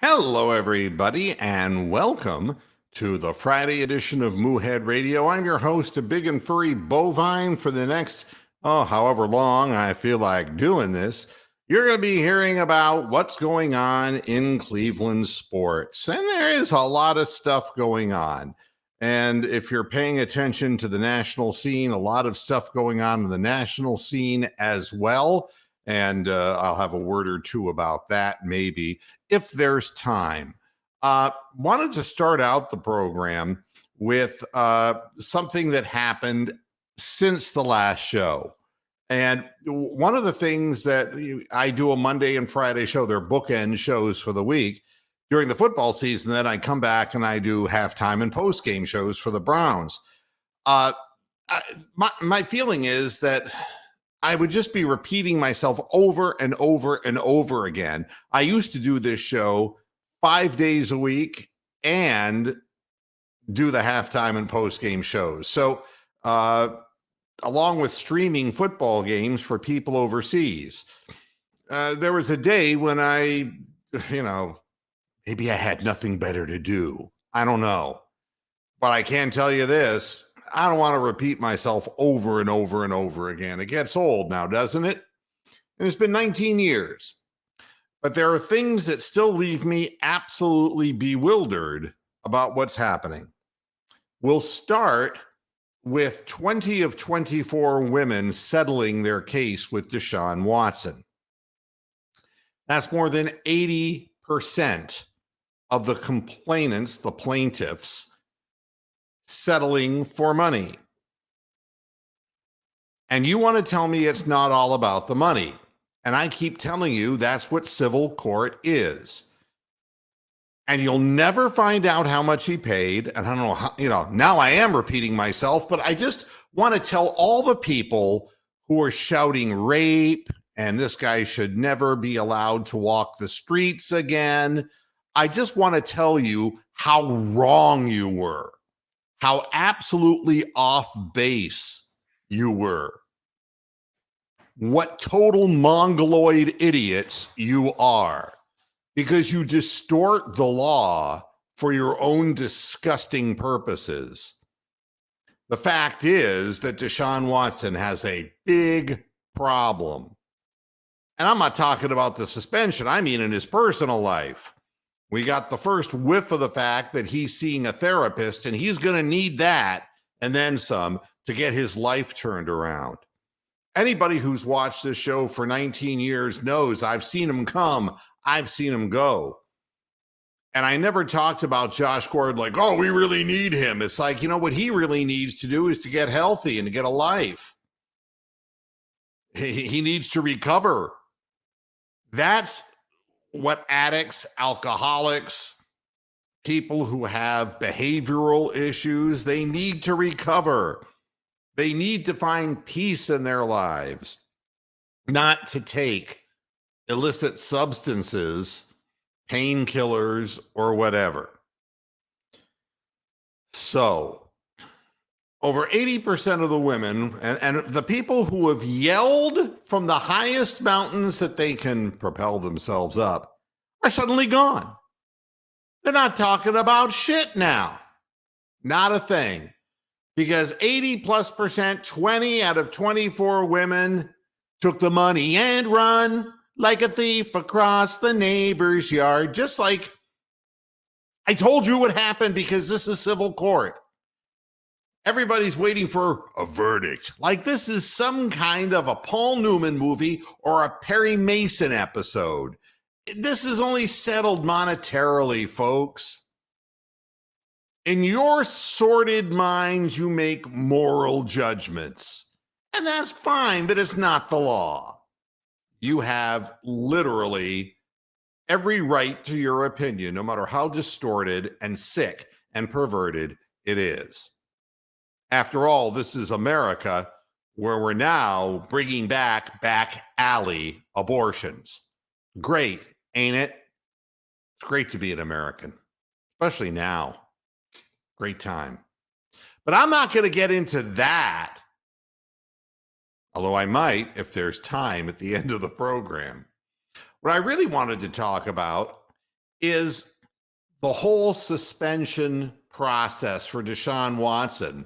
Hello, everybody, and welcome to the Friday edition of Moohead Radio. I'm your host, a big and furry bovine. For the next, however long I feel like doing this, you're going to be hearing about what's going on in Cleveland sports. And there is a lot of stuff going on. And if you're paying attention to the national scene, a lot of stuff going on in the national scene as well. And I'll have a word or two about that maybe if there's time. Wanted to start out the program with something that happened since the last show. And one of the things that I do a Monday and Friday show, they're bookend shows for the week during the football season. Then I come back and I do halftime and post-game shows for the Browns. My feeling is that I would just be repeating myself over and over and over again. I used to do this show 5 days a week and do the halftime and post-game shows. So along with streaming football games for people overseas, there was a day when maybe I had nothing better to do. I don't know. But I can tell you this. I don't want to repeat myself over and over and over again. It gets old now, doesn't it? And it's been 19 years. But there are things that still leave me absolutely bewildered about what's happening. We'll start with 20 of 24 women settling their case with Deshaun Watson. That's more than 80% of the complainants, the plaintiffs, settling for money. And you want to tell me it's not all about the money. And I keep telling you that's what civil court is. And you'll never find out how much he paid. And I don't know how, now I am repeating myself, but I just want to tell all the people who are shouting rape and this guy should never be allowed to walk the streets again. I just want to tell you how wrong you were. How absolutely off base you were. What total mongoloid idiots you are. Because you distort the law for your own disgusting purposes. The fact is that Deshaun Watson has a big problem. And I'm not talking about the suspension. I mean in his personal life. We got the first whiff of the fact that he's seeing a therapist and he's going to need that and then some to get his life turned around. Anybody who's watched this show for 19 years knows I've seen him come, I've seen him go. And I never talked about Josh Gordon like, oh, we really need him. It's like, what he really needs to do is to get healthy and to get a life. He needs to recover. That's what addicts, alcoholics, people who have behavioral issues, they need to recover. They need to find peace in their lives, not to take illicit substances, painkillers, or whatever. So, over 80% of the women and the people who have yelled from the highest mountains that they can propel themselves up are suddenly gone. They're not talking about shit now. Not a thing. Because 80+%, 20 out of 24 women took the money and run like a thief across the neighbor's yard. Just like I told you would happen because this is civil court. Everybody's waiting for a verdict. Like this is some kind of a Paul Newman movie or a Perry Mason episode. This is only settled monetarily, folks. In your sordid minds, you make moral judgments. And that's fine, but it's not the law. You have literally every right to your opinion, no matter how distorted and sick and perverted it is. After all, this is America, where we're now bringing back alley abortions. Great, ain't it? It's great to be an American, especially now. Great time. But I'm not going to get into that, although I might if there's time at the end of the program. What I really wanted to talk about is the whole suspension process for Deshaun Watson.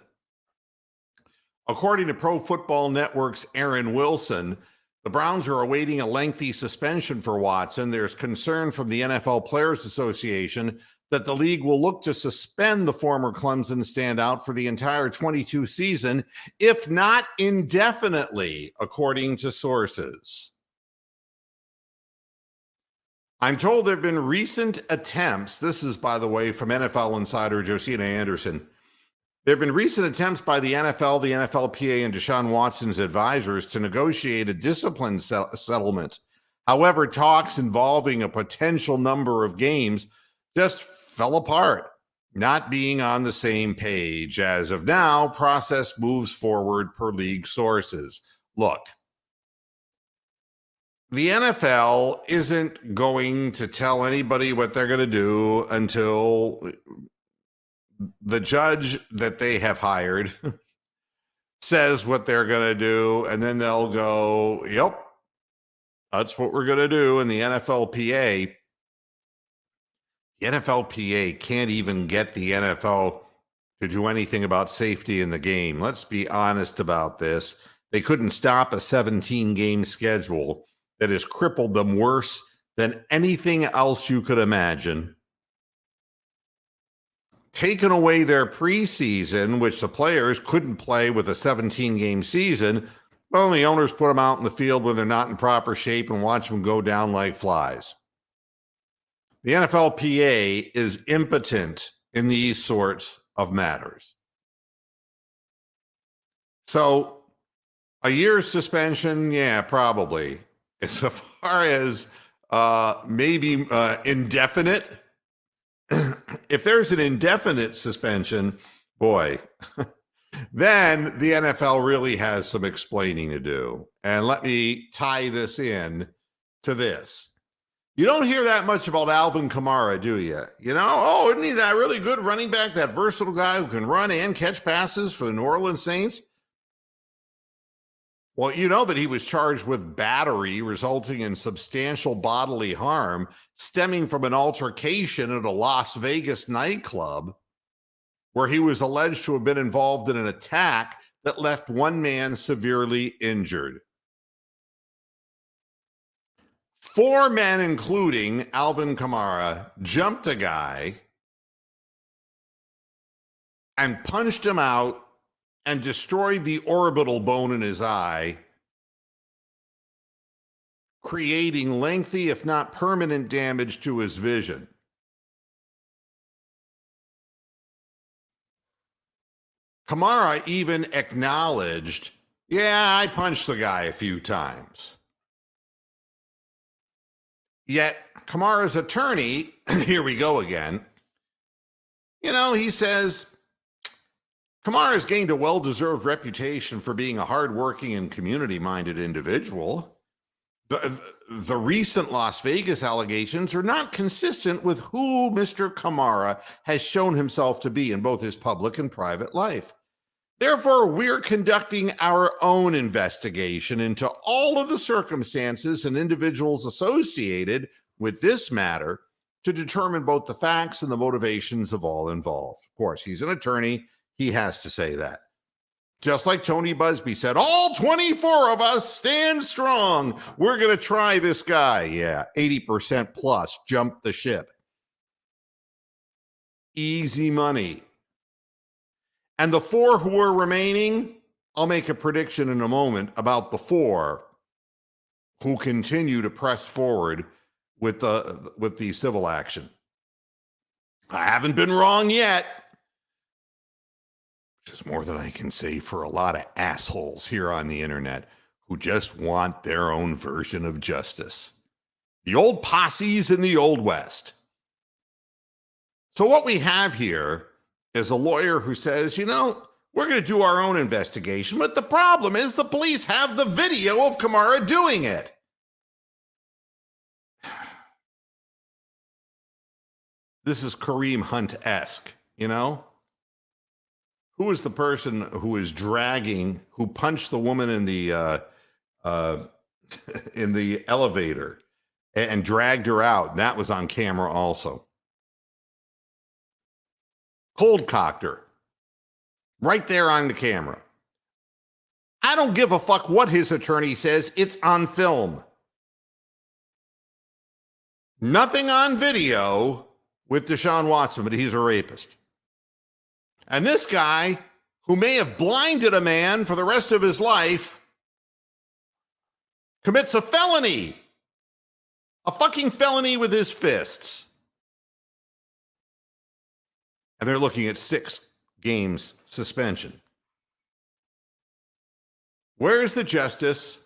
According to Pro Football Network's Aaron Wilson, the Browns are awaiting a lengthy suspension for Watson. There's concern from the NFL Players Association that the league will look to suspend the former Clemson standout for the entire 22 season, if not indefinitely, according to sources. I'm told there have been recent attempts, this is, by the way, from NFL insider Josina Anderson. There have been recent attempts by the NFL, the NFLPA, and Deshaun Watson's advisors to negotiate a discipline settlement. However, talks involving a potential number of games just fell apart, not being on the same page. As of now, process moves forward per league sources. Look, the NFL isn't going to tell anybody what they're going to do until the judge that they have hired says what they're going to do, and then they'll go, yep, that's what we're going to do. And the NFLPA can't even get the NFL to do anything about safety in the game. Let's be honest about this. They couldn't stop a 17-game schedule that has crippled them worse than anything else you could imagine. Taken away their preseason, which the players couldn't play with a 17-game season. Well, the owners put them out in the field when they're not in proper shape and watch them go down like flies. The NFLPA is impotent in these sorts of matters. So, a year's suspension, yeah, probably. As far as maybe indefinite, if there's an indefinite suspension, boy, then the NFL really has some explaining to do. And let me tie this in to this. You don't hear that much about Alvin Kamara, do you? You know, oh, isn't he that really good running back, that versatile guy who can run and catch passes for the New Orleans Saints? Well, you know that he was charged with battery resulting in substantial bodily harm stemming from an altercation at a Las Vegas nightclub where he was alleged to have been involved in an attack that left one man severely injured. 4 men, including Alvin Kamara, jumped a guy and punched him out and destroyed the orbital bone in his eye, creating lengthy, if not permanent, damage to his vision. Kamara even acknowledged, yeah, I punched the guy a few times. Yet Kamara's attorney, here we go again, you know, he says, Kamara has gained a well-deserved reputation for being a hardworking and community-minded individual. The recent Las Vegas allegations are not consistent with who Mr. Kamara has shown himself to be in both his public and private life. Therefore, we're conducting our own investigation into all of the circumstances and individuals associated with this matter to determine both the facts and the motivations of all involved. Of course, he's an attorney. He has to say that. Just like Tony Busby said, all 24 of us stand strong. We're going to try this guy. Yeah, 80% plus, jump the ship. Easy money. And the 4 who are remaining, I'll make a prediction in a moment about the 4 who continue to press forward with the civil action. I haven't been wrong yet. Which is more than I can say for a lot of assholes here on the internet who just want their own version of justice. The old posses in the Old West. So what we have here is a lawyer who says, you know, we're going to do our own investigation, but the problem is the police have the video of Kamara doing it. This is Kareem Hunt-esque, you know? Who is the person who is who punched the woman in the in the elevator and dragged her out. And that was on camera also. Cold cocked her. Right there on the camera. I don't give a fuck what his attorney says. It's on film. Nothing on video with Deshaun Watson, but he's a rapist. And this guy, who may have blinded a man for the rest of his life, commits a felony. A fucking felony with his fists. And they're looking at 6 games suspension. Where is the justice?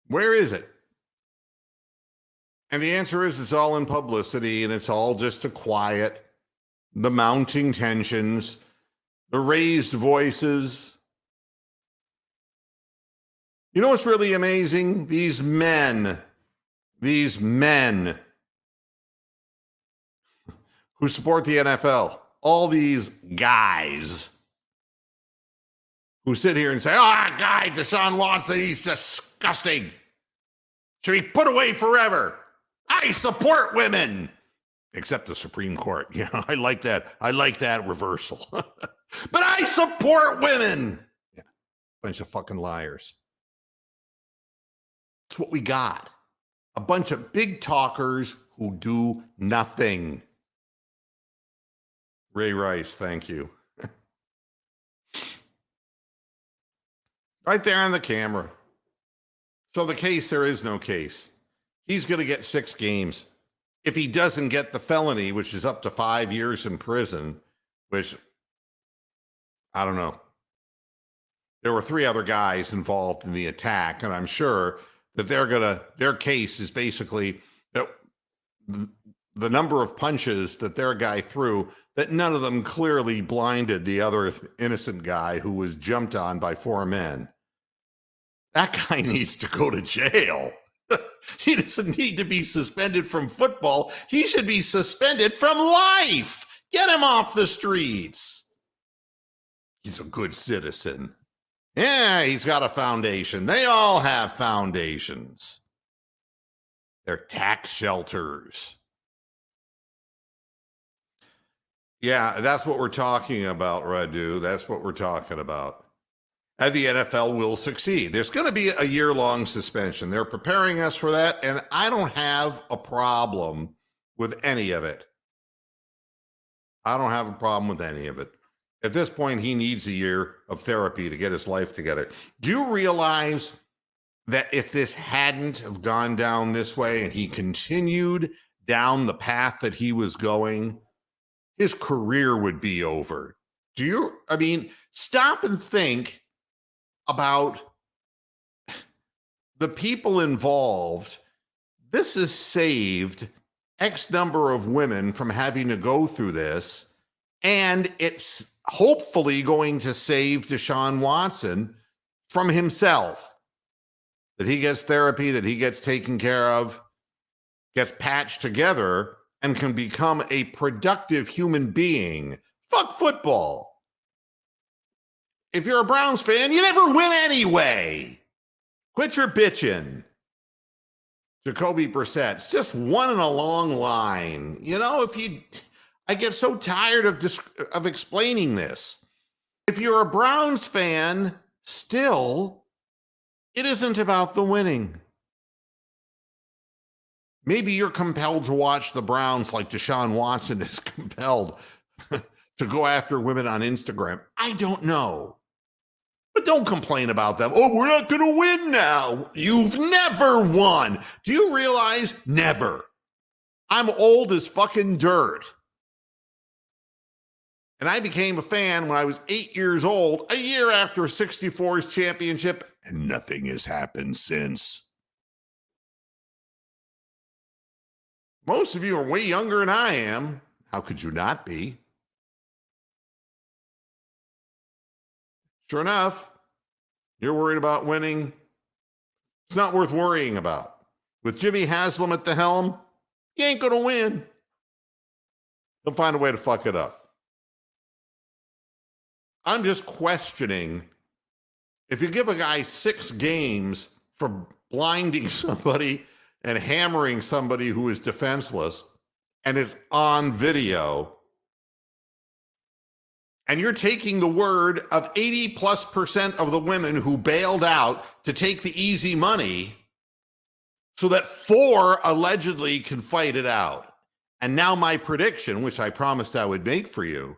Where is it? And the answer is it's all in publicity, and it's all just to quiet the mounting tensions, the raised voices. You know what's really amazing? These men who support the NFL, all these guys who sit here and say, guy, Deshaun Watson, he's disgusting. Should be put away forever. I support women. Except the Supreme Court. Yeah, I like that. I like that reversal. But I support women. Yeah, bunch of fucking liars. That's what we got. A bunch of big talkers who do nothing. Ray Rice, thank you. Right there on the camera. So the case, there is no case. He's going to get 6 games. If he doesn't get the felony, which is up to 5 years in prison, which, I don't know. There were 3 other guys involved in the attack, and I'm sure that their case is basically that the number of punches that their guy threw, that none of them clearly blinded the other innocent guy who was jumped on by 4 men. That guy needs to go to jail. He doesn't need to be suspended from football. He should be suspended from life. Get him off the streets. He's a good citizen. Yeah, he's got a foundation. They all have foundations. They're tax shelters. Yeah, that's what we're talking about, Radu. That's what we're talking about. And the NFL will succeed. There's going to be a year-long suspension. They're preparing us for that, and I don't have a problem with any of it. I don't have a problem with any of it. At this point, he needs a year of therapy to get his life together. Do you realize that if this hadn't have gone down this way and he continued down the path that he was going, his career would be over? Stop and think about the people involved. This has saved X number of women from having to go through this, and it's hopefully going to save Deshaun Watson from himself. That he gets therapy, that he gets taken care of, gets patched together, and can become a productive human being. Fuck football. If you're a Browns fan, you never win anyway. Quit your bitching. Jacoby Brissett, it's just one in a long line. I get so tired of explaining this. If you're a Browns fan, still, it isn't about the winning. Maybe you're compelled to watch the Browns like Deshaun Watson is compelled to go after women on Instagram. I don't know. But don't complain about them. Oh, we're not going to win now. You've never won. Do you realize? Never. I'm old as fucking dirt. And I became a fan when I was 8 years old, a year after 64's championship, and nothing has happened since. Most of you are way younger than I am. How could you not be? Sure enough, you're worried about winning. It's not worth worrying about. With Jimmy Haslam at the helm, he ain't going to win. He'll find a way to fuck it up. I'm just questioning, if you give a guy 6 games for blinding somebody and hammering somebody who is defenseless and is on video. And you're taking the word of 80+% of the women who bailed out to take the easy money so that 4 allegedly can fight it out. And now my prediction, which I promised I would make for you,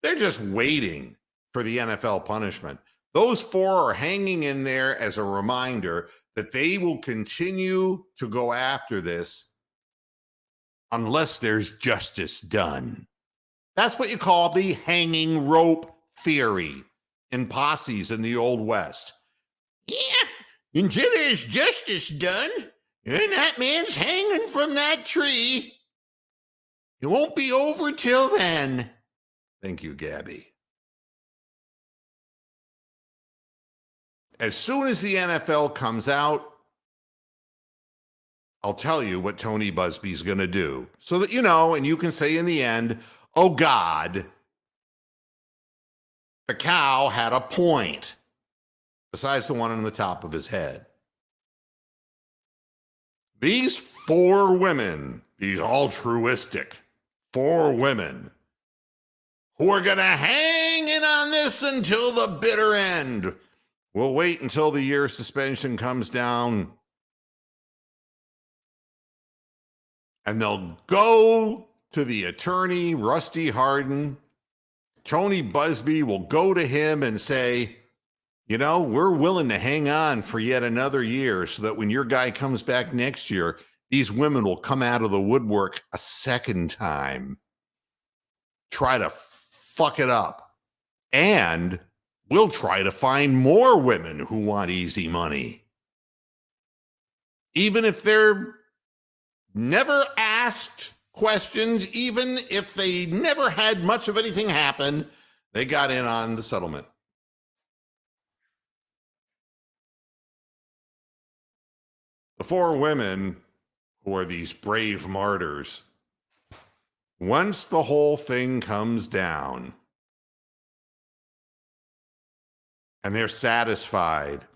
they're just waiting for the NFL punishment. Those 4 are hanging in there as a reminder that they will continue to go after this unless there's justice done. That's what you call the hanging rope theory in posses in the Old West. Yeah, until there's justice done, and that man's hanging from that tree. It won't be over till then. Thank you, Gabby. As soon as the NFL comes out, I'll tell you what Tony Busby's going to do so that you know, and you can say in the end, oh God, the cow had a point, besides the one on the top of his head. These 4 women, these altruistic 4 women, who are going to hang in on this until the bitter end. We'll wait until the year suspension comes down, and they'll go to the attorney, Rusty Hardin. Tony Busby will go to him and say, you know, we're willing to hang on for yet another year so that when your guy comes back next year, these women will come out of the woodwork a second time, try to fuck it up. And we'll try to find more women who want easy money. Even if they're never asked questions, even if they never had much of anything happen, they got in on the settlement. The 4 women who are these brave martyrs, once the whole thing comes down and they're satisfied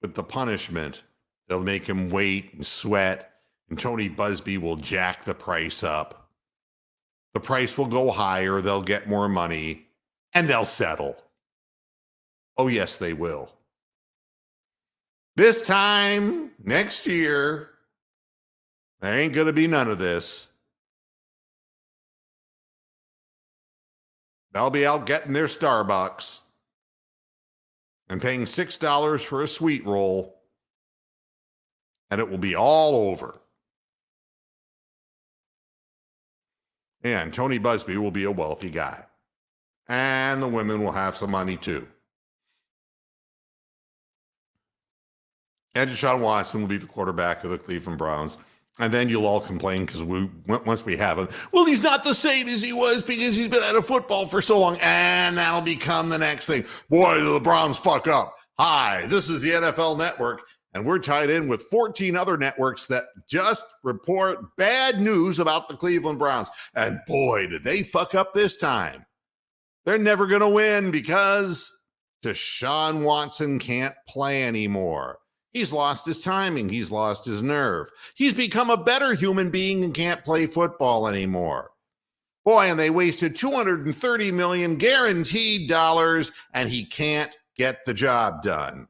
with the punishment, they'll make him wait and sweat, and Tony Busby will jack the price up. The price will go higher, they'll get more money, and they'll settle. Oh, yes, they will. This time, next year, there ain't going to be none of this. They'll be out getting their Starbucks and paying $6 for a sweet roll, and it will be all over. And Tony Busby will be a wealthy guy. And the women will have some money too. And Deshaun Watson will be the quarterback of the Cleveland Browns. And then you'll all complain because once we have him, well, he's not the same as he was because he's been out of football for so long. And that'll become the next thing. Boy, the Browns fuck up. Hi, this is the NFL Network. And we're tied in with 14 other networks that just report bad news about the Cleveland Browns. And boy, did they fuck up this time. They're never going to win because Deshaun Watson can't play anymore. He's lost his timing. He's lost his nerve. He's become a better human being and can't play football anymore. Boy, and they wasted $230 million guaranteed dollars, and he can't get the job done.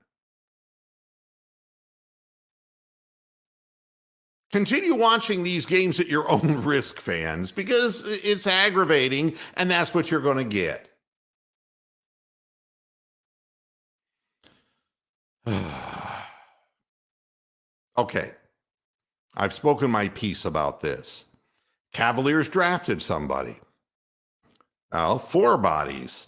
Continue watching these games at your own risk, fans, because it's aggravating, and that's what you're going to get. Okay, I've spoken my piece about this. Cavaliers drafted somebody. Well, 4 bodies.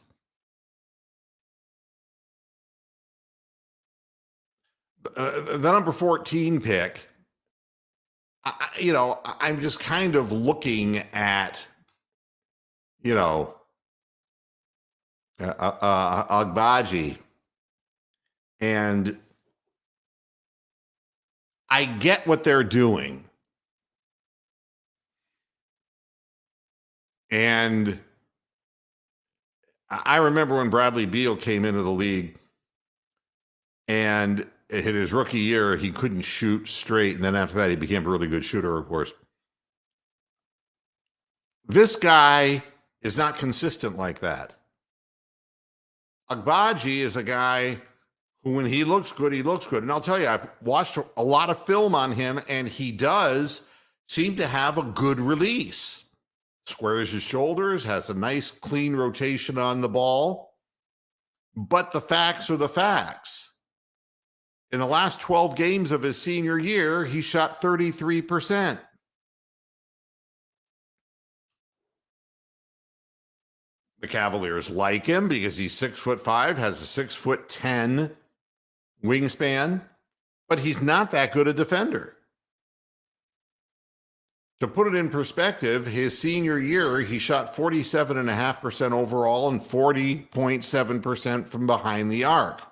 The number 14 pick, I'm just kind of looking at, Agbaji, and I get what they're doing. And I remember when Bradley Beal came into the league, and in his rookie year, he couldn't shoot straight. And then after that, he became a really good shooter, of course. This guy is not consistent like that. Agbaji is a guy who, when he looks good, he looks good. And I'll tell you, I've watched a lot of film on him, and he does seem to have a good release. Squares his shoulders, has a nice, clean rotation on the ball. But the facts are the facts. In the last 12 games of his senior year, he shot 33%. The Cavaliers like him because he's 6'5", has a 6'10" wingspan, but he's not that good a defender. To put it in perspective, his senior year, he shot 47.5% overall and 40.7% from behind the arc.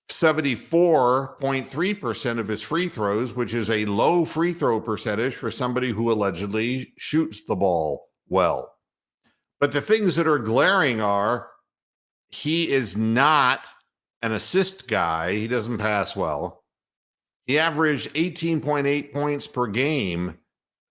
74.3% of his free throws, which is a low free throw percentage for somebody who allegedly shoots the ball well. But the things that are glaring are he is not an assist guy. He doesn't pass well. He averaged 18.8 points per game,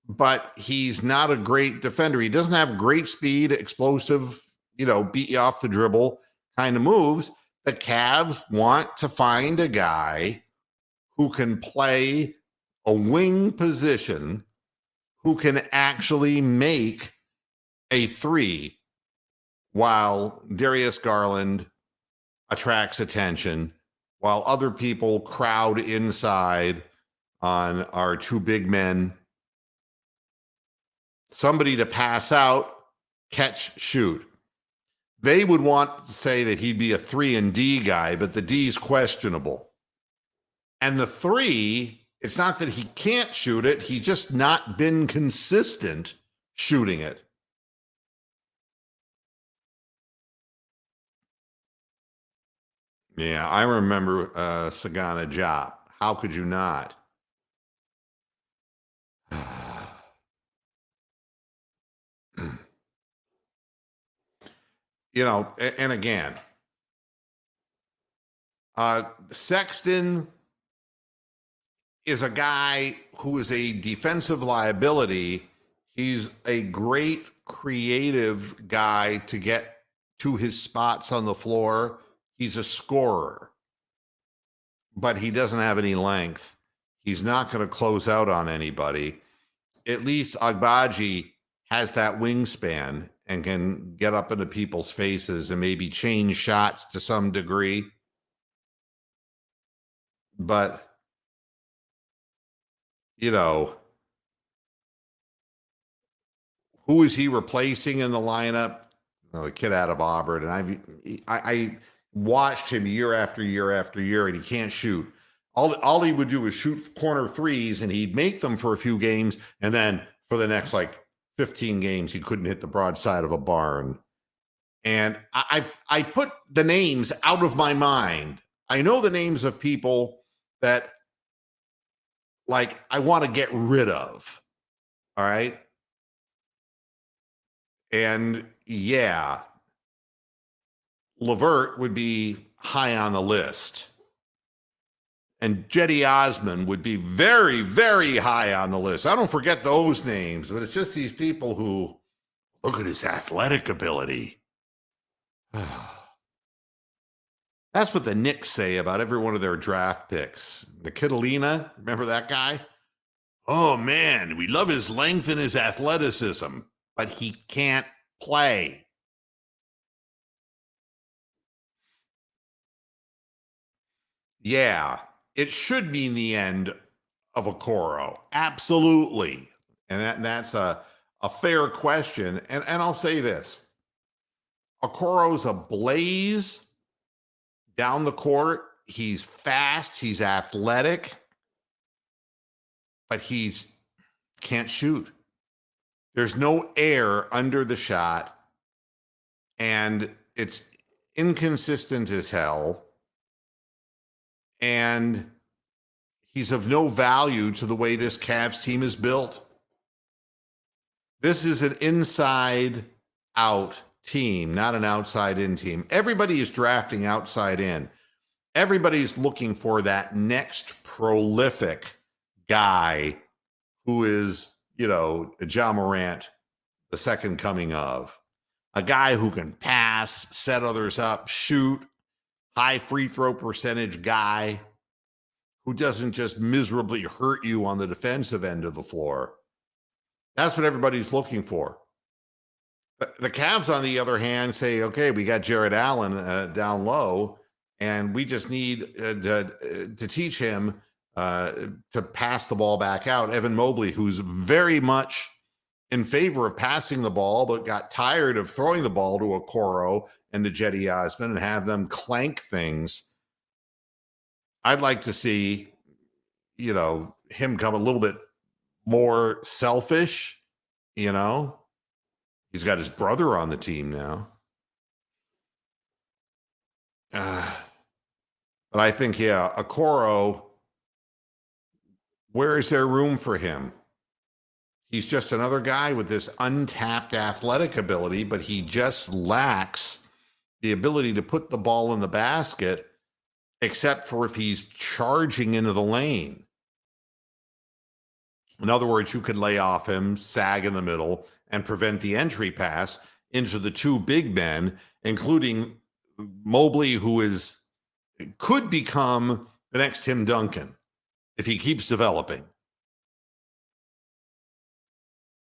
but he's not a great defender. He doesn't have great speed, explosive, beat you off the dribble kind of moves. The Cavs want to find a guy who can play a wing position, who can actually make a three while Darius Garland attracts attention, while other people crowd inside on our two big men. Somebody to pass out, catch, shoot. They would want to say that he'd be a 3-and-D guy, but the D's questionable. And the 3, it's not that he can't shoot it, he's just not been consistent shooting it. Yeah, I remember Sagana Diop. How could you not? And again, Sexton is a guy who is a defensive liability. He's a great creative guy to get to his spots on the floor. He's a scorer, but he doesn't have any length. He's not going to close out on anybody. At least Agbaji has that wingspan and can get up into people's faces and maybe change shots to some degree. But, who is he replacing in the lineup? The kid out of Auburn. And I watched him year after year after year, and he can't shoot. All he would do is shoot corner threes, and he'd make them for a few games, and then for the next 15 games, he couldn't hit the broadside of a barn. And I put the names out of my mind. I know the names of people that I want to get rid of. All right. And yeah, LeVert would be high on the list. And Jetty Osman would be very, very high on the list. I don't forget those names, but it's just these people who look at his athletic ability. That's what the Knicks say about every one of their draft picks. Nikitalina, remember that guy? Oh, man, we love his length and his athleticism, but he can't play. Yeah, it should mean the end of Okoro. Absolutely. And that's a fair question. And I'll say this. Okoro's a blaze down the court. He's fast. He's athletic. But can't shoot. There's no air under the shot. And it's inconsistent as hell. And he's of no value to the way this Cavs team is built. This is an inside-out team, not an outside-in team. Everybody is drafting outside in. everybody's looking for that next prolific guy who is, Ja Morant, the second coming of. A guy who can pass, set others up, shoot, high free throw percentage guy who doesn't just miserably hurt you on the defensive end of the floor. That's what everybody's looking for. The Cavs, on the other hand, say, okay, we got Jared Allen down low, and we just need to teach him to pass the ball back out. Evan Mobley, who's very much in favor of passing the ball, but got tired of throwing the ball to Okoro and to Cedi Osman and have them clank things. I'd like to see, him come a little bit more selfish, He's got his brother on the team now. But I think, Okoro, where is there room for him? He's just another guy with this untapped athletic ability, but he just lacks the ability to put the ball in the basket, except for if he's charging into the lane. In other words, you could lay off him, sag in the middle, and prevent the entry pass into the two big men, including Mobley, who could become the next Tim Duncan if he keeps developing.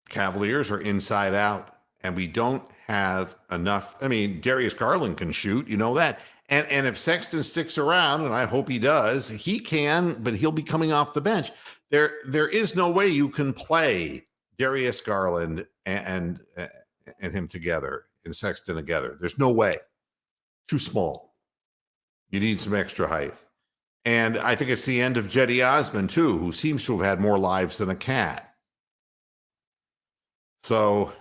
Cavaliers are inside out, and we don't have enough. I mean, Darius Garland can shoot, that. And if Sexton sticks around, and I hope he does, he can, but he'll be coming off the bench. There is no way you can play Darius Garland and him together, and Sexton together. There's no way. Too small. You need some extra height. And I think it's the end of Cedi Osman, too, who seems to have had more lives than a cat. So,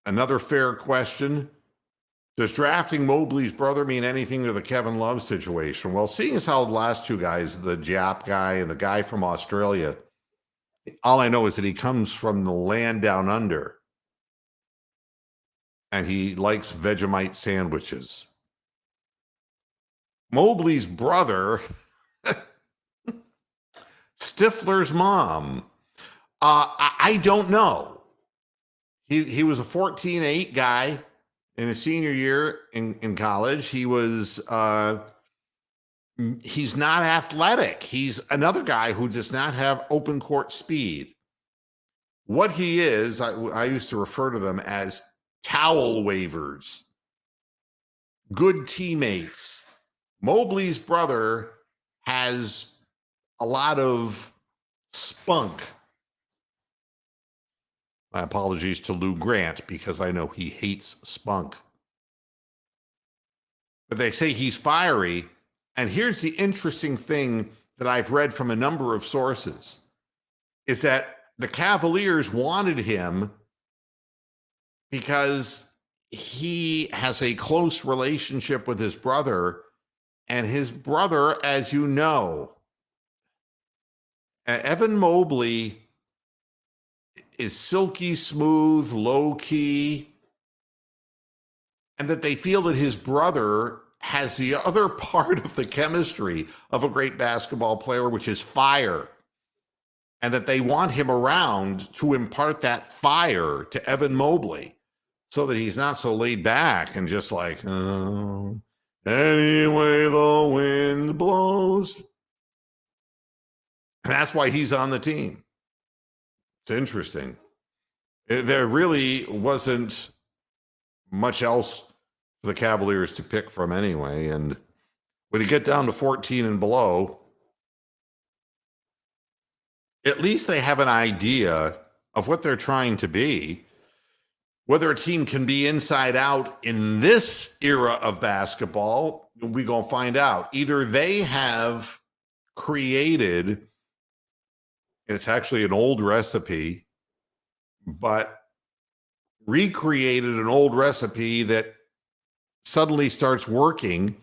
another fair question. Does drafting Mobley's brother mean anything to the Kevin Love situation? Well, seeing as how the last two guys, the Jap guy and the guy from Australia, all I know is that he comes from the land down under. And he likes Vegemite sandwiches. Mobley's brother, Stifler's mom, I don't know. He was a 14-8 guy in his senior year in college. He's not athletic. He's another guy who does not have open court speed. What he is, I used to refer to them as towel wavers, good teammates. Mobley's brother has a lot of spunk. My apologies to Lou Grant, because I know he hates spunk. But they say he's fiery. And here's the interesting thing that I've read from a number of sources, is that the Cavaliers wanted him because he has a close relationship with his brother. And his brother, as you know, Evan Mobley is silky smooth, low key, and that they feel that his brother has the other part of the chemistry of a great basketball player, which is fire, and that they want him around to impart that fire to Evan Mobley so that he's not so laid back and just like, oh, anyway the wind blows. And that's why he's on the team. It's interesting. There really wasn't much else for the Cavaliers to pick from anyway. And when you get down to 14 and below, at least they have an idea of what they're trying to be. Whether a team can be inside out in this era of basketball, we're going to find out. Either they have created, it's actually an old recipe, but recreated an old recipe that suddenly starts working,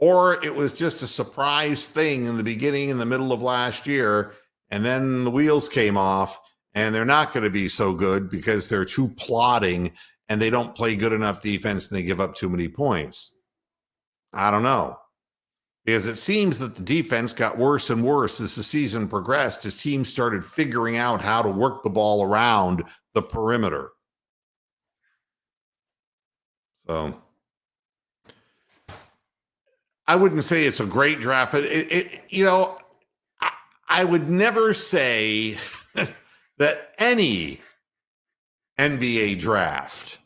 or it was just a surprise thing in the beginning, in the middle of last year, and then the wheels came off, and they're not going to be so good because they're too plodding and they don't play good enough defense and they give up too many points. I don't know. Because it seems that the defense got worse and worse as the season progressed, as teams started figuring out how to work the ball around the perimeter. So I wouldn't say it's a great draft, but I, I would never say that any NBA draft,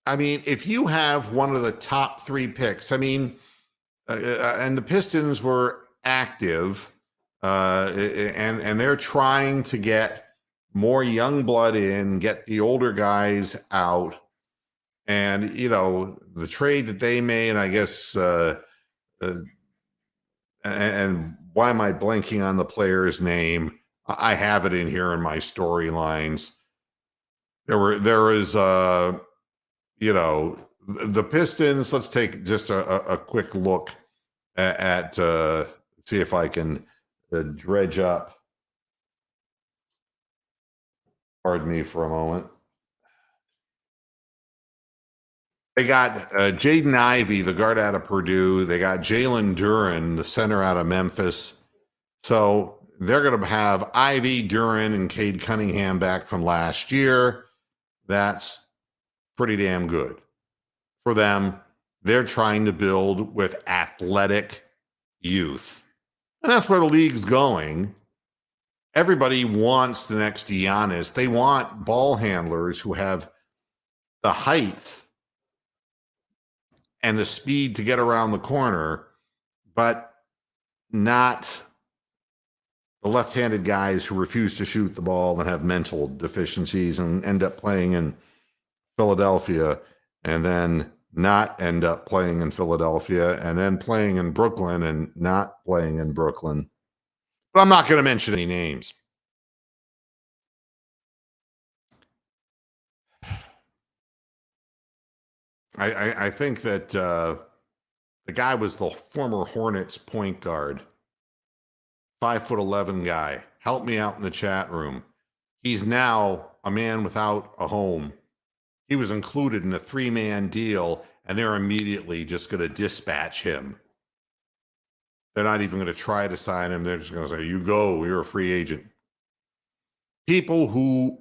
I mean, if you have one of the top three picks, I mean, and the Pistons were active, and they're trying to get more young blood in, get the older guys out, and the trade that they made, I guess, and why am I blanking on the player's name? I have it in here in my storylines. There is the Pistons. Let's take just a quick look at see if I can dredge up. Pardon me for a moment. They got Jaden Ivey, the guard out of Purdue. They got Jalen Duren, the center out of Memphis. So they're going to have Ivey, Duren, and Cade Cunningham back from last year. That's pretty damn good for them. They're trying to build with athletic youth. And that's where the league's going. Everybody wants the next Giannis. They want ball handlers who have the height and the speed to get around the corner, but not the left-handed guys who refuse to shoot the ball and have mental deficiencies and end up playing in Philadelphia and then not end up playing in Philadelphia and then playing in Brooklyn and not playing in Brooklyn. But I'm not going to mention any names. I think that the guy was the former Hornets point guard, 5'11" guy. Help me out in the chat room. He's now a man without a home. He was included in a 3-man deal, and they're immediately just going to dispatch him. They're not even going to try to sign him. They're just going to say, you go, you're a free agent. People who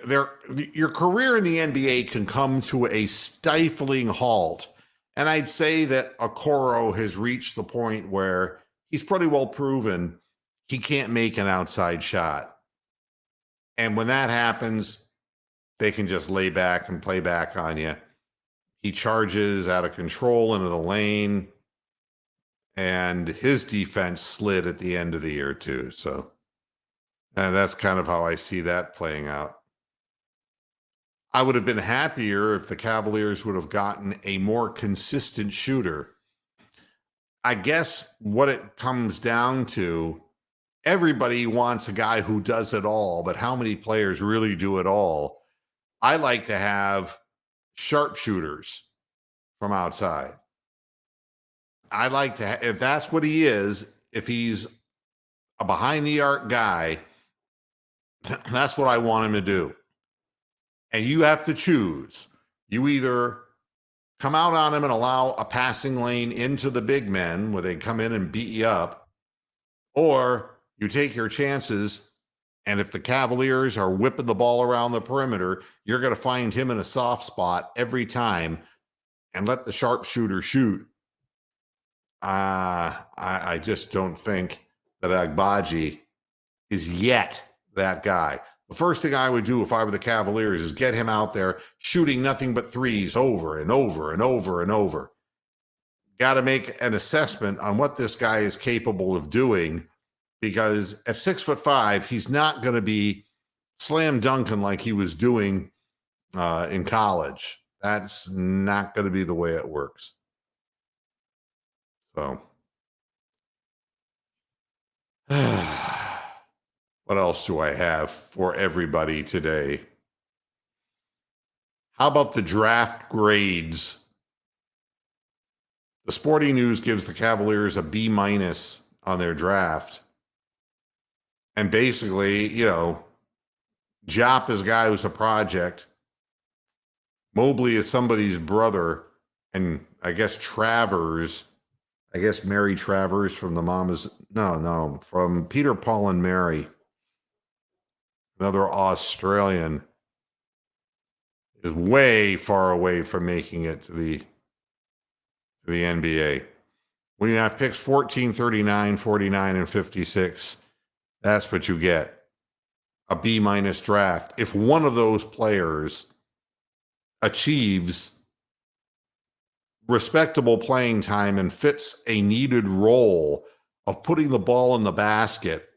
your career in the NBA can come to a stifling halt. And I'd say that Okoro has reached the point where he's pretty well proven he can't make an outside shot. And when that happens, they can just lay back and play back on you. He charges out of control into the lane, and his defense slid at the end of the year too. So, and that's kind of how I see that playing out. I would have been happier if the Cavaliers would have gotten a more consistent shooter. I guess what it comes down to, everybody wants a guy who does it all, but how many players really do it all? I like to have sharpshooters from outside. I like to, if that's what he is, if he's a behind the arc guy, that's what I want him to do. And you have to choose. You either come out on him and allow a passing lane into the big men where they come in and beat you up, or you take your chances, and if the Cavaliers are whipping the ball around the perimeter, you're going to find him in a soft spot every time and let the sharpshooter shoot. I just don't think that Agbaji is yet that guy. The first thing I would do if I were the Cavaliers is get him out there shooting nothing but threes over and over and over and over. Got to make an assessment on what this guy is capable of doing, because at 6'5", he's not going to be slam dunking like he was doing in college. That's not going to be the way it works. So, what else do I have for everybody today? How about the draft grades? The Sporting News gives the Cavaliers a B- on their draft. And basically, Jop is a guy who's a project. Mobley is somebody's brother. And I guess Travers, I guess Mary Travers from the Mamas, no, from Peter, Paul, and Mary, another Australian, is way far away from making it to the NBA. When you have picks 14, 39, 49, and 56, that's what you get. A B- draft. If one of those players achieves respectable playing time and fits a needed role of putting the ball in the basket.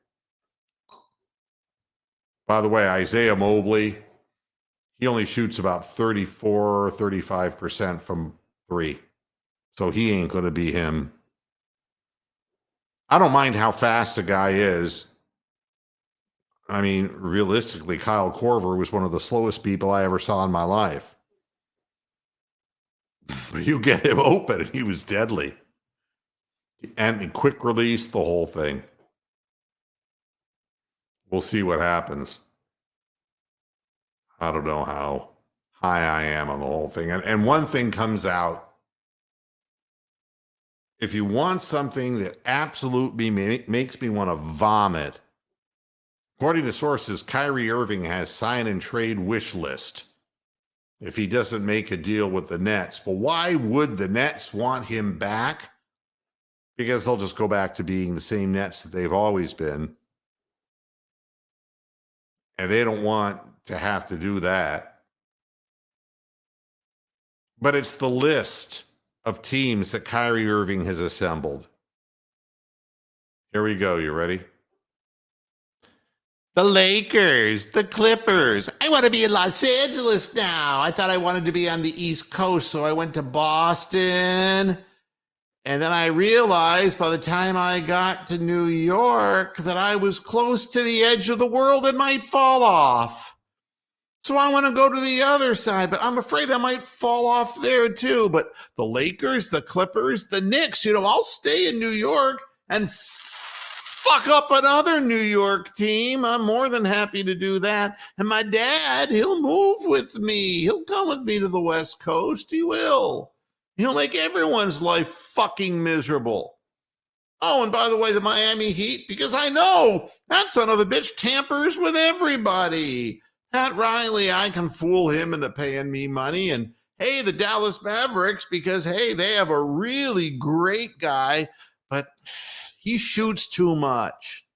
By the way, Isaiah Mobley, he only shoots about 34 or 35% from three. So he ain't going to be him. I don't mind how fast a guy is. I mean, realistically, Kyle Korver was one of the slowest people I ever saw in my life. But you get him open, and he was deadly. And quick release, the whole thing. We'll see what happens. I don't know how high I am on the whole thing. And one thing comes out. If you want something that absolutely makes me want to vomit, according to sources, Kyrie Irving has sign and trade wish list if he doesn't make a deal with the Nets. But why would the Nets want him back? Because they'll just go back to being the same Nets that they've always been. And they don't want to have to do that. But it's the list of teams that Kyrie Irving has assembled. Here we go. You ready? The Lakers, the Clippers. I want to be in Los Angeles now. I thought I wanted to be on the East Coast, so I went to Boston. And then I realized by the time I got to New York that I was close to the edge of the world and might fall off. So I want to go to the other side, but I'm afraid I might fall off there too. But the Lakers, the Clippers, the Knicks, I'll stay in New York and fuck up another New York team. I'm more than happy to do that. And my dad, he'll move with me. He'll come with me to the West Coast. He will. He'll make everyone's life fucking miserable. Oh, and by the way, the Miami Heat, because I know that son of a bitch tampers with everybody. Pat Riley, I can fool him into paying me money. And hey, the Dallas Mavericks, because hey, they have a really great guy, but he shoots too much.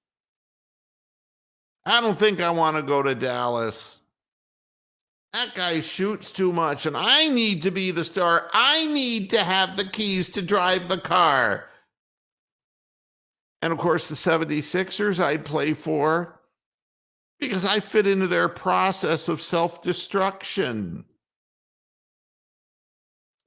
I don't think I want to go to Dallas. That guy shoots too much, and I need to be the star. I need to have the keys to drive the car. And of course, the 76ers I'd play for, because I fit into their process of self-destruction.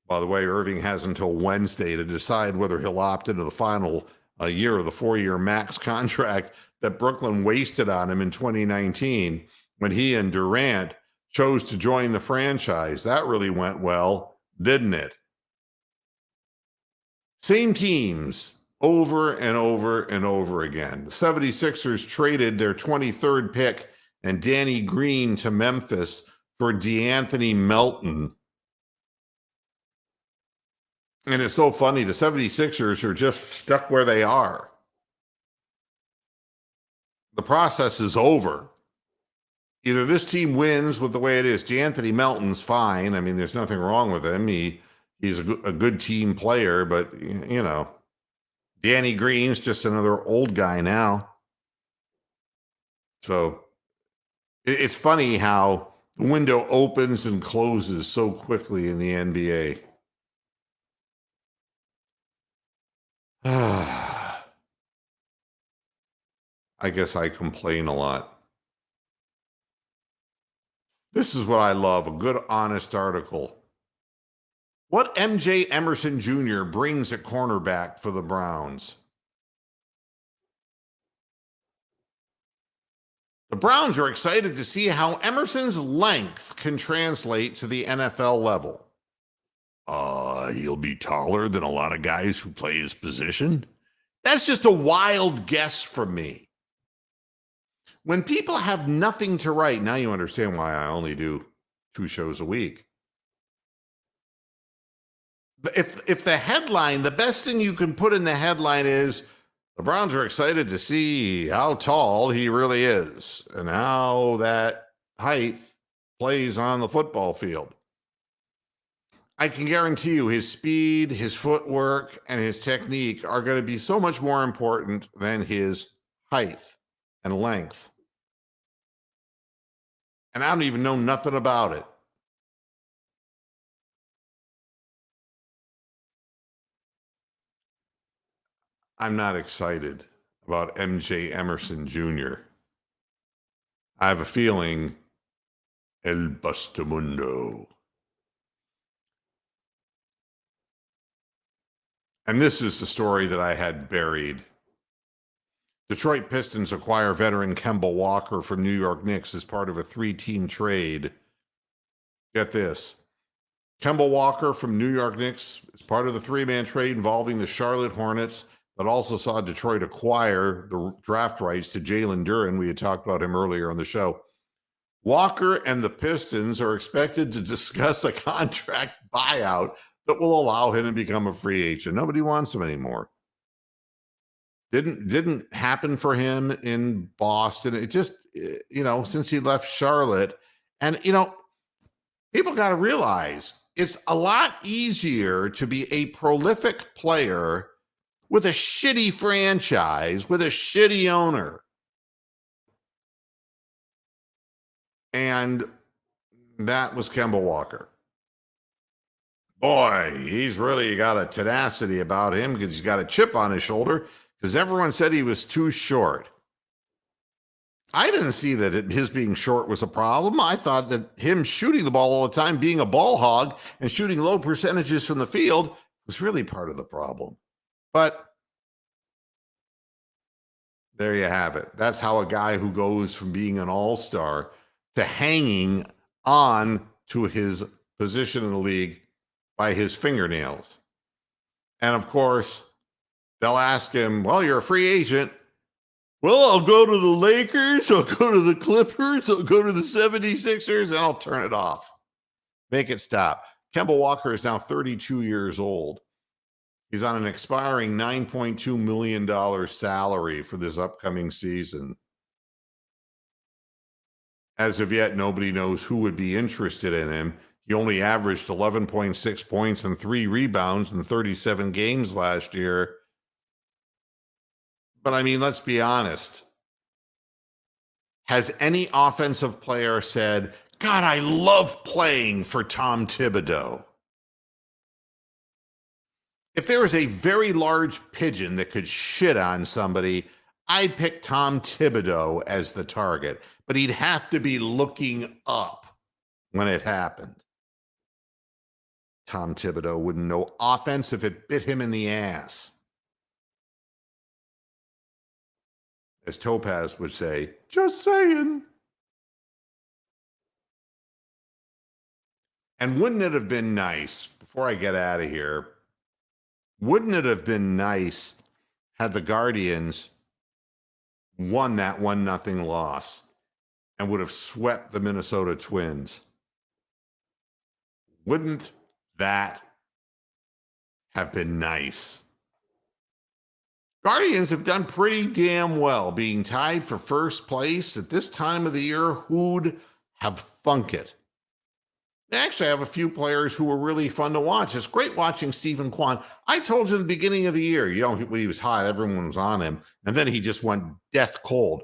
By the way, Irving has until Wednesday to decide whether he'll opt into the final year of the 4-year max contract that Brooklyn wasted on him in 2019 when he and Durant chose to join the franchise. That really went well, didn't it? Same teams over and over and over again. The 76ers traded their 23rd pick and Danny Green to Memphis for DeAnthony Melton. And it's so funny. The 76ers are just stuck where they are. The process is over. Either this team wins with the way it is. DeAnthony Melton's fine. I mean, there's nothing wrong with him. He's a good team player, but, Danny Green's just another old guy now. So it's funny how the window opens and closes so quickly in the NBA. I guess I complain a lot. This is what I love, a good, honest article. What MJ Emerson Jr. brings at cornerback for the Browns. The Browns are excited to see how Emerson's length can translate to the NFL level. He'll be taller than a lot of guys who play his position. That's just a wild guess from me. When people have nothing to write, now you understand why I only do 2 shows a week. If the headline, the best thing you can put in the headline is the Browns are excited to see how tall he really is and how that height plays on the football field. I can guarantee you his speed, his footwork, and his technique are going to be so much more important than his height and length. And I don't even know nothing about it. I'm not excited about MJ Emerson Jr. I have a feeling El Bustamundo. And this is the story that I had buried. Detroit Pistons acquire veteran Kemba Walker from New York Knicks as part of a 3-team trade. Get this. Kemba Walker from New York Knicks is part of the 3-man trade involving the Charlotte Hornets that also saw Detroit acquire the draft rights to Jalen Duren. We had talked about him earlier on the show. Walker and the Pistons are expected to discuss a contract buyout that will allow him to become a free agent. Nobody wants him anymore. Didn't happen for him in Boston. It just, since he left Charlotte. And, people got to realize it's a lot easier to be a prolific player with a shitty franchise, with a shitty owner. And that was Kemba Walker. Boy, he's really got a tenacity about him because he's got a chip on his shoulder because everyone said he was too short. I didn't see that his being short was a problem. I thought that him shooting the ball all the time, being a ball hog and shooting low percentages from the field was really part of the problem. But there you have it. That's how a guy who goes from being an all-star to hanging on to his position in the league by his fingernails. And of course, they'll ask him, well, you're a free agent. Well, I'll go to the Lakers, I'll go to the Clippers, I'll go to the 76ers, and I'll turn it off. Make it stop. Kemba Walker is now 32 years old. He's on an expiring $9.2 million salary for this upcoming season. As of yet, nobody knows who would be interested in him. He only averaged 11.6 points and 3 rebounds in 37 games last year. But I mean, let's be honest. Has any offensive player said, God, I love playing for Tom Thibodeau? If there was a very large pigeon that could shit on somebody, I'd pick Tom Thibodeau as the target. But he'd have to be looking up when it happened. Tom Thibodeau wouldn't know offense if it bit him in the ass. As Topaz would say, just saying. And wouldn't it have been nice, before I get out of here, wouldn't it have been nice had the Guardians won that 1-0 loss and would have swept the Minnesota Twins? Wouldn't that have been nice? Guardians have done pretty damn well being tied for first place at this time of the year. Who'd have thunk it? Actually, I have a few players who were really fun to watch. It's great watching Stephen Kwan. I told you in the beginning of the year, when he was hot, everyone was on him. And then he just went death cold.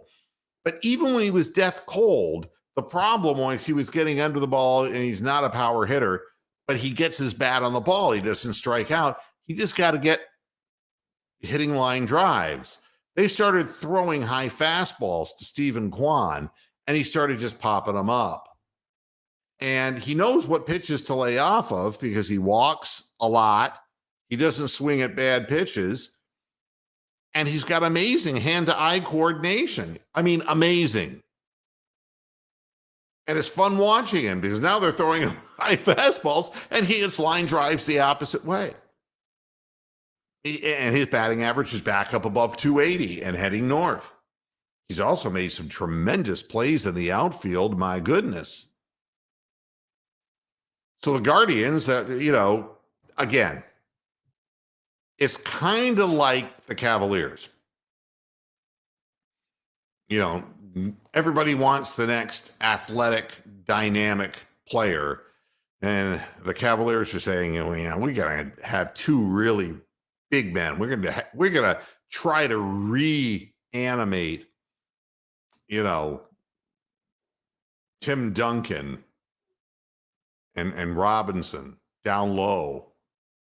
But even when he was death cold, the problem was he was getting under the ball, and he's not a power hitter, but he gets his bat on the ball. He doesn't strike out. He just got to get hitting line drives. They started throwing high fastballs to Stephen Kwan, and he started just popping them up. And he knows what pitches to lay off of because he walks a lot. He doesn't swing at bad pitches. And he's got amazing hand-to-eye coordination. I mean, amazing. And it's fun watching him because now they're throwing him high fastballs and he hits line drives the opposite way. And his batting average is back up above 280 and heading north. He's also made some tremendous plays in the outfield. My goodness. So the Guardians, that, again, it's kind of like the Cavaliers. You know, everybody wants the next athletic, dynamic player. And the Cavaliers are saying, we got to have two really big men. We're gonna try to reanimate, Tim Duncan and Robinson down low,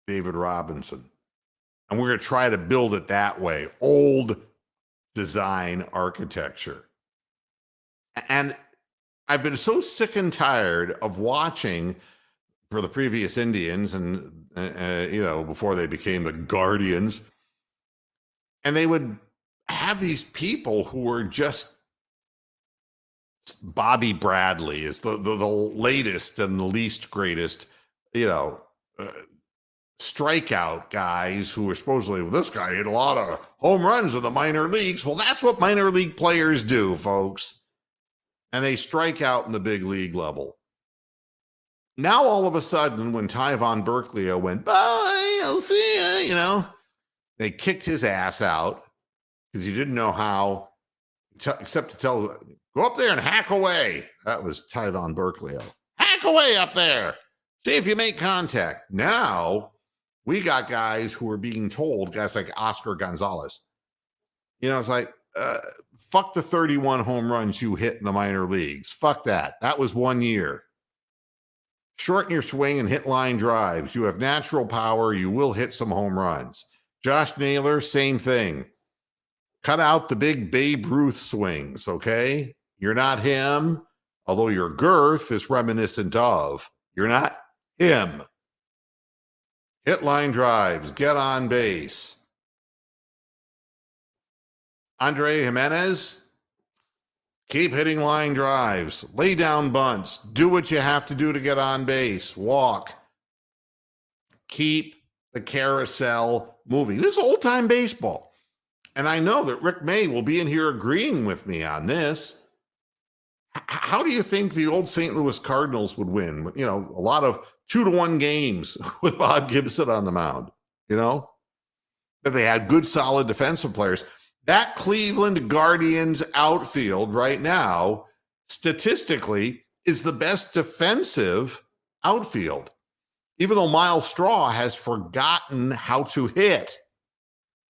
David Robinson, and we're gonna try to build it that way. Old design architecture. And I've been so sick and tired of watching for the previous Indians and, before they became the Guardians. And they would have these people who were just Bobby Bradley is the latest and the least greatest, strikeout guys who were supposedly, well, this guy hit a lot of home runs in the minor leagues. Well, that's what minor league players do, folks. And they strike out in the big league level. Now, all of a sudden, when Tyvon Berkeley went, bye, I'll see ya, they kicked his ass out because he didn't know how, except to tell, go up there and hack away. That was Tyvon Berkeley. Hack away up there. See if you make contact. Now, we got guys who are being told, guys like Oscar Gonzalez. It's like, fuck the 31 home runs you hit in the minor leagues. Fuck that. That was 1 year. Shorten your swing and hit line drives. You have natural power. You will hit some home runs. Josh Naylor, same thing. Cut out the big Babe Ruth swings, okay? You're not him, although your girth is reminiscent of. You're not him. Hit line drives. Get on base. Andre Jimenez, keep hitting line drives. Lay down bunts. Do what you have to do to get on base. Walk. Keep the carousel moving. This is old-time baseball. And I know that Rick May will be in here agreeing with me on this. How do you think the old St. Louis Cardinals would win? A lot of 2-1 games with Bob Gibson on the mound, That they had good, solid defensive players. That Cleveland Guardians outfield right now, statistically, is the best defensive outfield, even though Miles Straw has forgotten how to hit.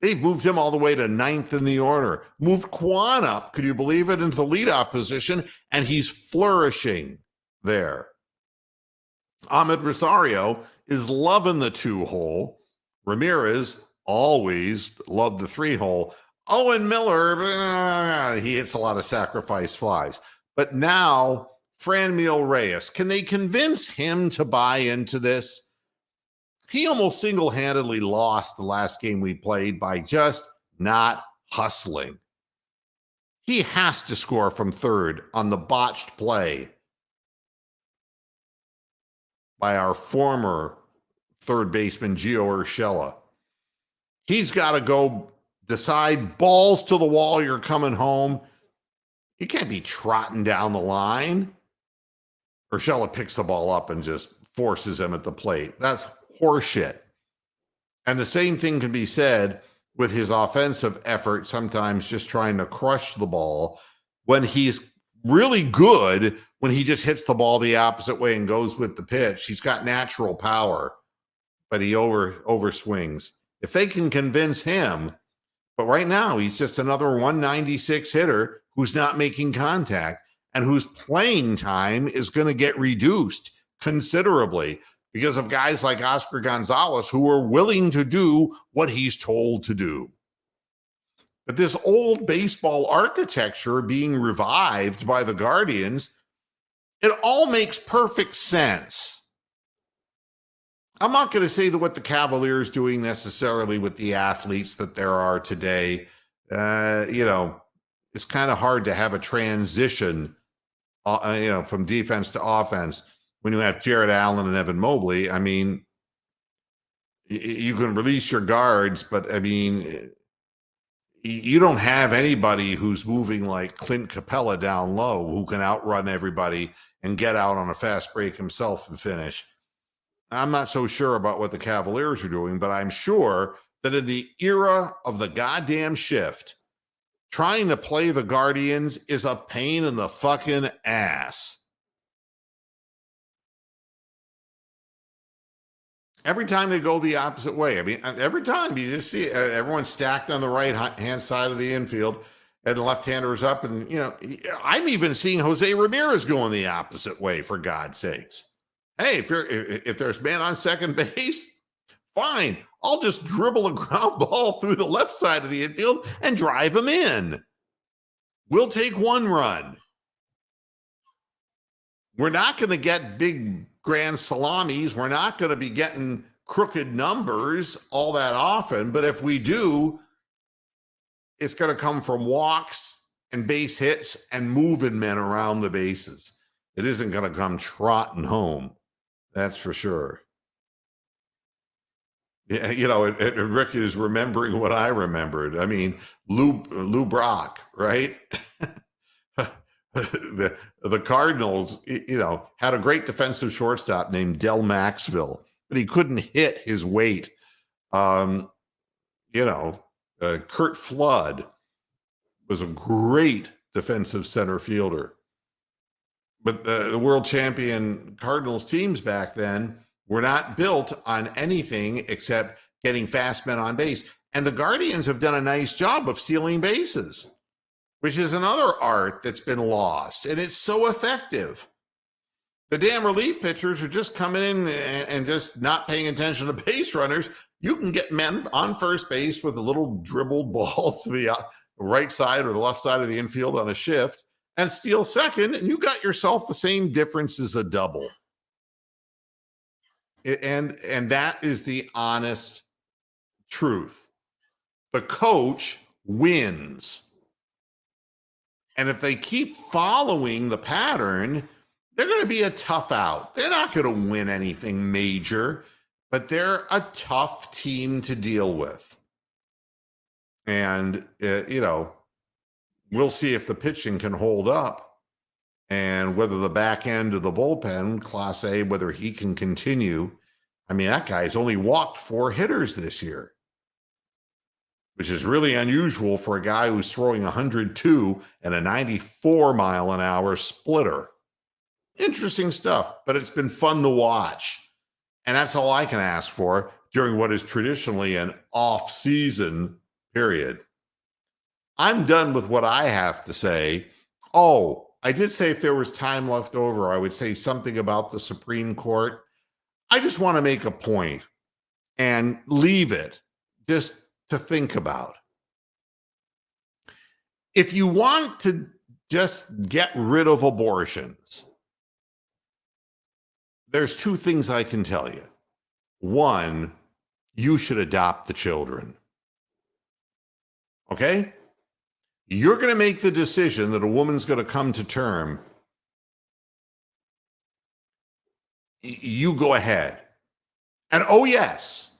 They've moved him all the way to 9th in the order. Moved Quan up, could you believe it, into the leadoff position, and he's flourishing there. Ahmed Rosario is loving the 2-hole. Ramirez always loved the 3-hole. Owen Miller, he hits a lot of sacrifice flies. But now, Franmil Reyes, can they convince him to buy into this? He almost single-handedly lost the last game we played by just not hustling. He has to score from third on the botched play by our former third baseman, Gio Urshela. He's got to go decide, balls to the wall, you're coming home. You can't be trotting down the line. Urshela picks the ball up and just forces him at the plate. That's horseshit. And the same thing can be said with his offensive effort, sometimes just trying to crush the ball when he's really good, when he just hits the ball the opposite way and goes with the pitch. He's got natural power, but he overswings. If they can convince him, but right now he's just another 196 hitter who's not making contact and whose playing time is going to get reduced considerably because of guys like Oscar Gonzalez who are willing to do what he's told to do. But this old baseball architecture being revived by the Guardians, it all makes perfect sense. I'm not going to say that what the Cavaliers doing necessarily with the athletes that there are today, it's kind of hard to have a transition, from defense to offense when you have Jared Allen and Evan Mobley. I mean, you can release your guards, but I mean, you don't have anybody who's moving like Clint Capella down low who can outrun everybody and get out on a fast break himself and finish. I'm not so sure about what the Cavaliers are doing, but I'm sure that in the era of the goddamn shift, trying to play the Guardians is a pain in the fucking ass. Every time they go the opposite way. I mean, every time you just see everyone stacked on the right hand side of the infield and the left-handers up. And, I'm even seeing Jose Ramirez going the opposite way, for God's sakes. Hey, if there's man on second base, fine. I'll just dribble a ground ball through the left side of the infield and drive him in. We'll take one run. We're not going to get big grand salamis. We're not going to be getting crooked numbers all that often. But if we do, it's going to come from walks and base hits and moving men around the bases. It isn't going to come trotting home. That's for sure. Yeah, Rick is remembering what I remembered. I mean, Lou Brock, right? The Cardinals, had a great defensive shortstop named Del Maxville, but he couldn't hit his weight. Kurt Flood was a great defensive center fielder. But the world champion Cardinals teams back then were not built on anything except getting fast men on base. And the Guardians have done a nice job of stealing bases, which is another art that's been lost. And it's so effective. The damn relief pitchers are just coming in and just not paying attention to base runners. You can get men on first base with a little dribbled ball to the right side or the left side of the infield on a shift and steal second, and you got yourself the same difference as a double. And that is the honest truth. The coach wins. And if they keep following the pattern, they're going to be a tough out. They're not going to win anything major, but they're a tough team to deal with. And, we'll see if the pitching can hold up and whether the back end of the bullpen, Class A, whether he can continue. I mean, that guy's only walked 4 hitters this year, which is really unusual for a guy who's throwing 102 and a 94-mile-an-hour splitter. Interesting stuff, but it's been fun to watch. And that's all I can ask for during what is traditionally an off-season period. I'm done with what I have to say. Oh, I did say if there was time left over, I would say something about the Supreme Court. I just want to make a point and leave it just to think about. If you want to just get rid of abortions, there's 2 things I can tell you. 1, you should adopt the children. Okay? You're going to make the decision that a woman's going to come to term. You go ahead. And oh, yes,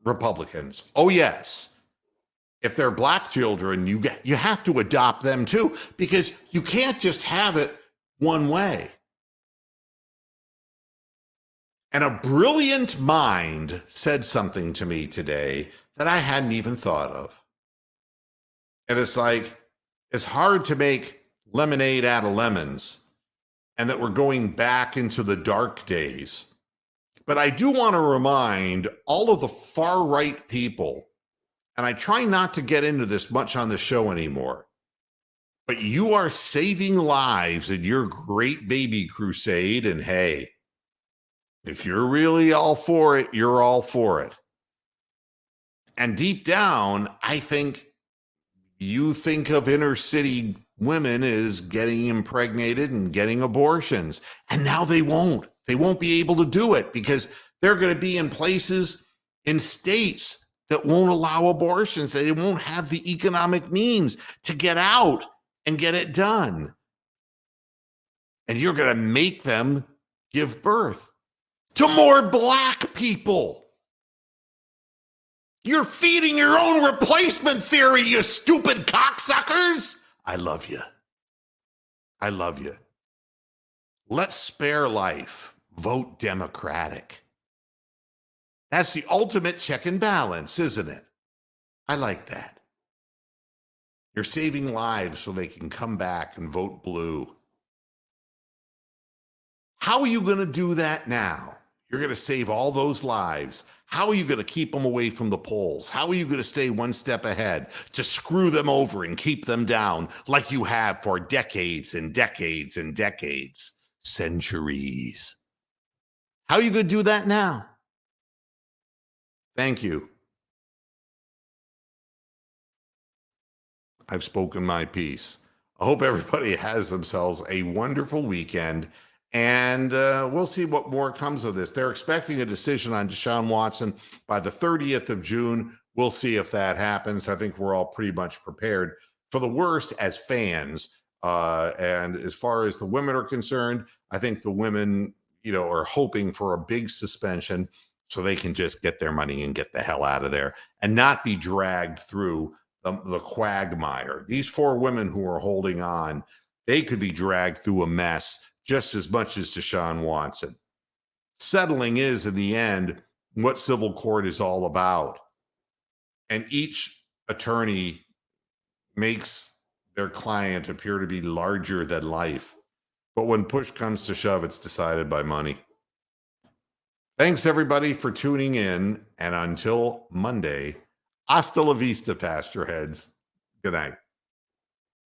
Republicans, oh, yes. If they're black children, you have to adopt them too, because you can't just have it one way. And a brilliant mind said something to me today that I hadn't even thought of. And it's like, it's hard to make lemonade out of lemons and that we're going back into the dark days. But I do want to remind all of the far-right people, and I try not to get into this much on the show anymore, but you are saving lives in your great baby crusade, and hey, if you're really all for it, you're all for it. And deep down, I think you think of inner city women as getting impregnated and getting abortions. And now they won't. They won't be able to do it because they're going to be in places, in states that won't allow abortions. They won't have the economic means to get out and get it done. And you're going to make them give birth to more black people. You're feeding your own replacement theory, you stupid cocksuckers. I love you. I love you. Let's spare life. Vote Democratic. That's the ultimate check and balance, isn't it? I like that. You're saving lives so they can come back and vote blue. How are you going to do that now? You're going to save all those lives. How are you going to keep them away from the polls? How are you going to stay one step ahead to screw them over and keep them down like you have for decades and decades and decades, centuries? How are you going to do that now? Thank you. I've spoken my piece. I hope everybody has themselves a wonderful weekend, and we'll see what more comes of this. They're expecting a decision on Deshaun Watson by the 30th of June. We'll see if that happens. I think we're all pretty much prepared for the worst as fans. And as far as the women are concerned, I think the women, are hoping for a big suspension so they can just get their money and get the hell out of there and not be dragged through the quagmire. These four women who are holding on, they could be dragged through a mess just as much as Deshaun Watson. Settling is, in the end, what civil court is all about. And each attorney makes their client appear to be larger than life. But when push comes to shove, it's decided by money. Thanks, everybody, for tuning in. And until Monday, hasta la vista, pasture heads. Good night.